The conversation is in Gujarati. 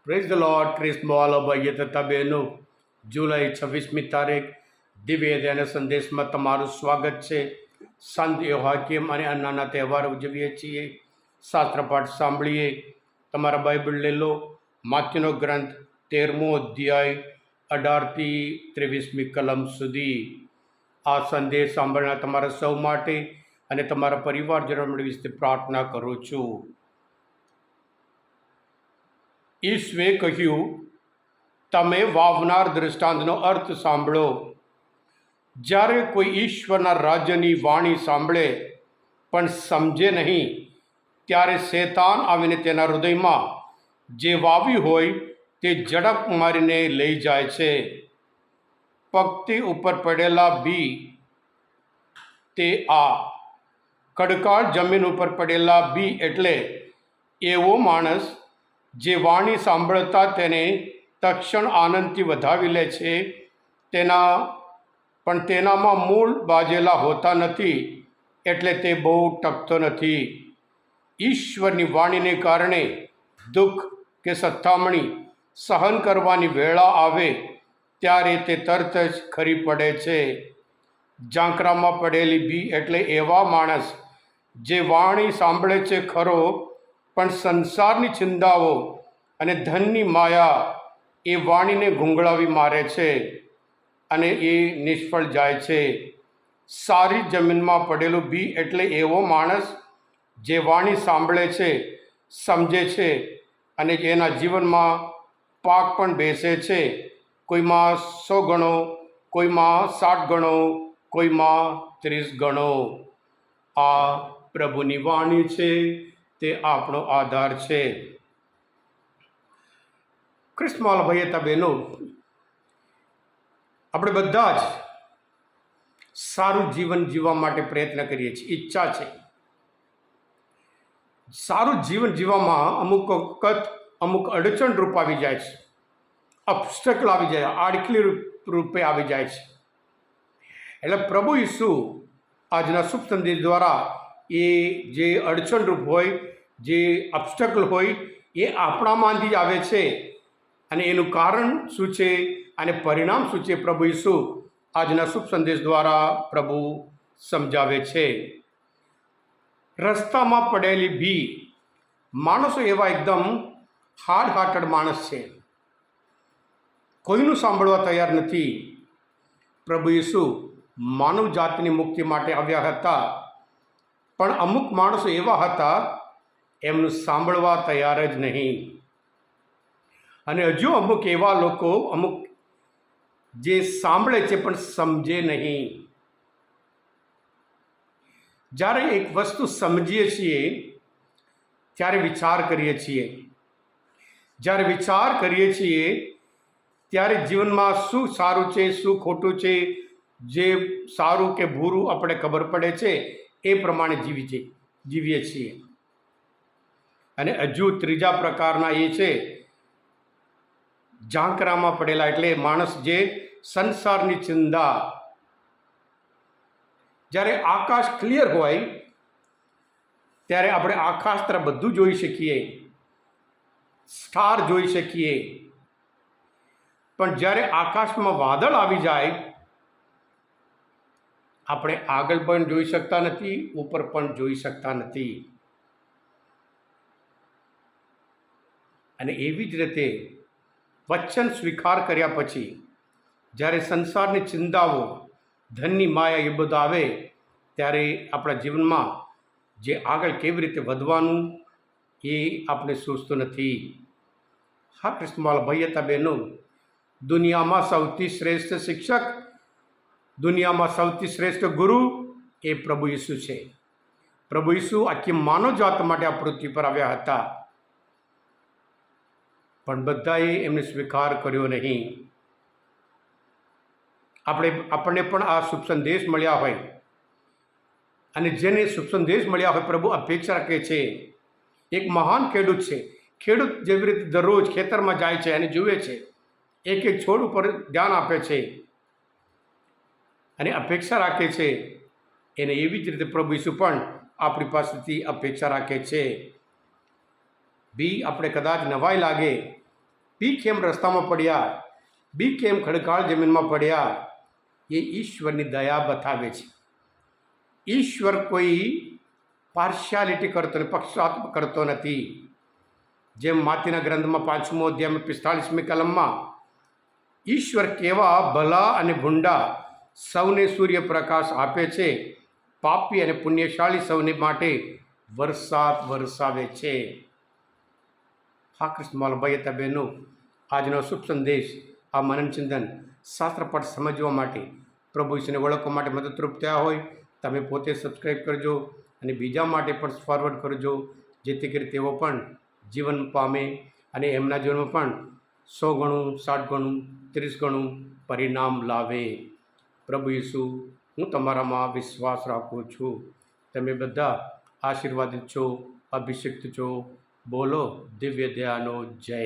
પ્રેઝ ધ લોર્ડ ક્રિસ્મવાલો ભાઈએ તથા બહેનો, જુલાઈ 26મી તારીખ દિવ્ય ધ્યાન સંદેશમાં તમારું સ્વાગત છે. સંત યોહાકીમ અને અન્નાના તહેવાર ઉજવીએ છીએ. શાસ્ત્રપાઠ સાંભળીએ. તમારા બાઇબલ લઈ લો. માથ્યુનો ગ્રંથ 13મો અધ્યાય 18થી 23મી કલમ સુધી. આ સંદેશ સાંભળનાર તમારા સૌ માટે અને તમારા પરિવારજનો વિશે પ્રાર્થના કરું છું. ઈશ્વે કહ્યું, તમે વાવનાર દૃષ્ટાંતનો અર્થ સાંભળો. જ્યારે કોઈ ઈશ્વરના રાજ્યની વાણી સાંભળે પણ સમજે નહીં, ત્યારે શેતાન આવીને તેના હૃદયમાં જે વાવ્યું હોય તે ઝડપ મારીને લઈ જાય છે. પગથી ઉપર પડેલા બી તે આ કડકાળ જમીન ઉપર પડેલા બી એટલે એવો માણસ જે વાણી સાંભળતા તેને તક્ષણ આનંદથી વધાવી લે છે, તેનામાં મૂળ બાજેલા હોતા નથી, એટલે તે બહુ ટકતો નથી. ઈશ્વરની વાણીને કારણે દુઃખ કે સતામણી સહન કરવાની વેળા આવે ત્યારે તે તરત જ ખરી પડે છે. ઝાંખરામાં પડેલી બી એટલે એવા માણસ જે વાણી સાંભળે છે ખરો, પણ સંસારની ચિંતાઓ અને ધનની માયા એ વાણીને ગુંગળાવી મારે છે અને એ નિષ્ફળ જાય છે. સારી જમીનમાં પડેલું બી એટલે એવો માણસ જે વાણી સાંભળે છે, સમજે છે અને એના જીવનમાં પાક પણ બેસે છે. કોઈમાં 100 ગણો, કોઈમાં 60 ગણો, કોઈમાં 30 ગણો. આ પ્રભુની વાણી છે, તે આપણો આધાર છે. ક્રિસ્મવાલ ભાઈએ તા બહેનો, આપણે બધા જ સારું જીવન જીવવા માટે પ્રયત્ન કરીએ છીએ, ઈચ્છા છે. સારું જીવન જીવવામાં અમુક વખત અમુક અડચણ રૂપ આવી જાય છે, ઓબ્સ્ટેકલ આવી જાય, આડખલી રૂપે આવી જાય છે. એટલે પ્રભુ ઈસુ આજના શુભ સંદેશ દ્વારા એ જે અડચણરૂપ હોય, જે ઓબ્સ્ટેકલ હોય, એ આપણામાંથી જ આવે છે. અને એનું કારણ શું છે અને પરિણામ શું છે, પ્રભુ ઈસુ આજના શુભ સંદેશ દ્વારા પ્રભુ સમજાવે છે. રસ્તામાં પડેલી બી, માણસો એવા એકદમ હાર્ડ માણસ છે, કોઈનું સાંભળવા તૈયાર નથી. પ્રભુ ઈસુ માનવ જાતિની મુક્તિ માટે આવ્યા હતા, પણ અમુક માણસો એવા હતા એમનું સાંભળવા તૈયાર જ નહીં. અને હજુ અમુક એવા લોકો અમુક જે સાંભળે છે પણ સમજે નહીં. જ્યારે એક વસ્તુ સમજીએ છીએ ત્યારે વિચાર કરીએ છીએ. જ્યારે વિચાર કરીએ છીએ ત્યારે જીવનમાં શું સારું છે, શું ખોટું છે, જે સારું કે બુરું આપણે ખબર પડે છે, એ પ્રમાણે જીવીએ છીએ. અને હજુ ત્રીજા પ્રકારના એ છે ઝાંખરામાં પડેલા, એટલે માણસ જે સંસારની ચિંતા. જ્યારે આકાશ ક્લિયર હોય ત્યારે આપણે આકાશ તરફ બધું જોઈ શકીએ, સ્ટાર જોઈ શકીએ. પણ જ્યારે આકાશમાં વાદળ આવી જાય, આપણે આગળ પણ જોઈ શકતા નથી, ઉપર પણ જોઈ શકતા નથી. અને એવી જ રીતે વચન સ્વીકાર કર્યા પછી જ્યારે સંસારની ચિંતાઓ, ધનની માયા એ બધું આવે ત્યારે આપણા જીવનમાં જે આગળ કેવી રીતે વધવાનું એ આપણે સૂચતું નથી. હા ક્રિસ્મવાલ ભાઈ હતા બહેનો, દુનિયામાં સૌથી શ્રેષ્ઠ શિક્ષક, દુનિયામાં સૌથી શ્રેષ્ઠ ગુરુ એ પ્રભુ ઈસુ છે. પ્રભુ ઈસુ આખી માનવ જાત માટે આ પૃથ્વી પર આવ્યા હતા, પણ બધાએ એમને સ્વીકાર કર્યો નહીં. આપણને પણ આ શુભ સંદેશ મળ્યા હોય, અને જેને શુભ સંદેશ મળ્યા હોય, પ્રભુ અપેક્ષા રાખે છે. એક મહાન ખેડૂત છે. ખેડૂત જેવી રીતે દરરોજ ખેતરમાં જાય છે અને જુએ છે, એક એક છોડ ઉપર ધ્યાન આપે છે અને અપેક્ષા રાખે છે, એને એવી જ રીતે પ્રભુ ઈસુ પણ આપણી પાસેથી અપેક્ષા રાખે છે. બી આપણે કદાચ નવાઈ લાગે પી કેમ રસ્તામાં પડ્યા, બી કેમ ખડકાળ જમીનમાં પડ્યા, એ ઈશ્વરની દયા બતાવે છે. ઈશ્વર કોઈ પાર્શિયાલિટી કરતો નથી, પક્ષપાત કરતો નથી. જેમ માતીના ગ્રંથમાં 5મો અધ્યાયમાં 45મી કલમમાં ઈશ્વર કેવા ભલા અને ભૂંડા સૌને સૂર્યપ્રકાશ આપે છે, પાપી અને પુણ્યશાળી સૌને માટે વરસાદ વરસાવે છે. હા કૃષ્ણ ભાઈ હતા બહેનો, આજનો શુભ સંદેશ, આ મનન ચિંતન શાસ્ત્રપાઠ સમજવા માટે, પ્રભુ ઈશ્વરને ઓળખવા માટે મદદરૂપ થયા હોય, તમે પોતે સબસ્ક્રાઈબ કરજો અને બીજા માટે પણ ફોરવર્ડ કરજો, જેથી કરી તેઓ પણ જીવન પામે અને એમના જીવનમાં પણ 100 ગણું, 60 ગણું, 30 ગણું પરિણામ લાવે. પ્રભુ ઈસુ, હું તમારામાં વિશ્વાસ રાખું છું. તમે બધા આશીર્વાદિત છો, અભિષિક્ત છો. બોલો દિવ્ય દયાનો જય.